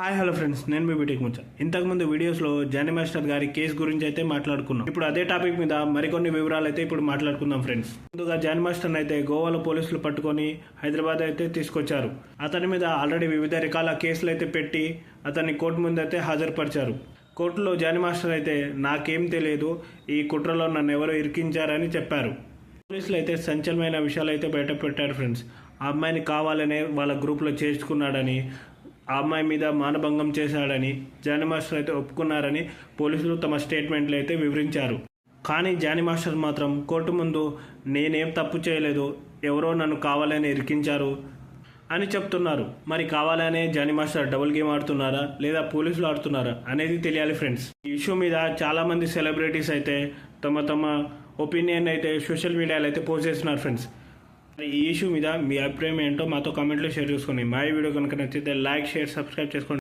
Hi hello friends, నేను మీ BTech ముచ్చ. ఇంతకుముందు వీడియోస్లో జానీ మాస్టర్ గారి కేసు గురించి అయితే మాట్లాడుకున్నాం. ఇప్పుడు అదే టాపిక్ మీద మరికొన్ని వివరాలు అయితే ఇప్పుడు మాట్లాడుకుందాం ఫ్రెండ్స్. ముందుగా జానీ మాస్టర్ అయితే గోవాలో పోలీసులు పట్టుకొని హైదరాబాద్ అయితే తీసుకొచ్చారు. అతని మీద ఆల్రెడీ వివిధ రకాల కేసులు అయితే పెట్టి అతన్ని కోర్టు ముందు అయితే హాజరుపరిచారు. కోర్టులో జానీ మాస్టర్ అయితే నాకేం తెలియదు, ఈ కుట్రలో నన్ను ఎవరో ఇరికించారని చెప్పారు. పోలీసులు అయితే సంచలనమైన విషయాలు అయితే బయట పెట్టారు ఫ్రెండ్స్. ఆ అమ్మాయిని కావాలనే వాళ్ళ గ్రూప్లో చేర్చుకున్నాడని, ఆ అమ్మాయి మీద మానభంగం చేశాడని జానీ మాస్టర్ అయితే ఒప్పుకున్నారని పోలీసులు తమ స్టేట్మెంట్లు అయితే వివరించారు. కానీ జానీ మాస్టర్ మాత్రం కోర్టు ముందు నేనేం తప్పు చేయలేదు, ఎవరో నన్ను కావాలని ఇరికించారు అని చెప్తున్నారు. మరి కావాలనే జానీ మాస్టర్ డబుల్ గేమ్ ఆడుతున్నారా లేదా పోలీసులు ఆడుతున్నారా అనేది తెలియాలి ఫ్రెండ్స్. ఈ ఇష్యూ మీద చాలామంది సెలబ్రిటీస్ అయితే తమ ఒపీనియన్ అయితే సోషల్ మీడియాలో అయితే పోస్ట్ చేస్తున్నారు ఫ్రెండ్స్. ఈ ఇష్యూ మీద మీ అభిప్రాయం ఏంటో మాతో కామెంట్లో షేర్ చేసుకోండి. మా వీడియో కనుక నచ్చితే లైక్, షేర్, సబ్స్క్రైబ్ చేసుకోండి.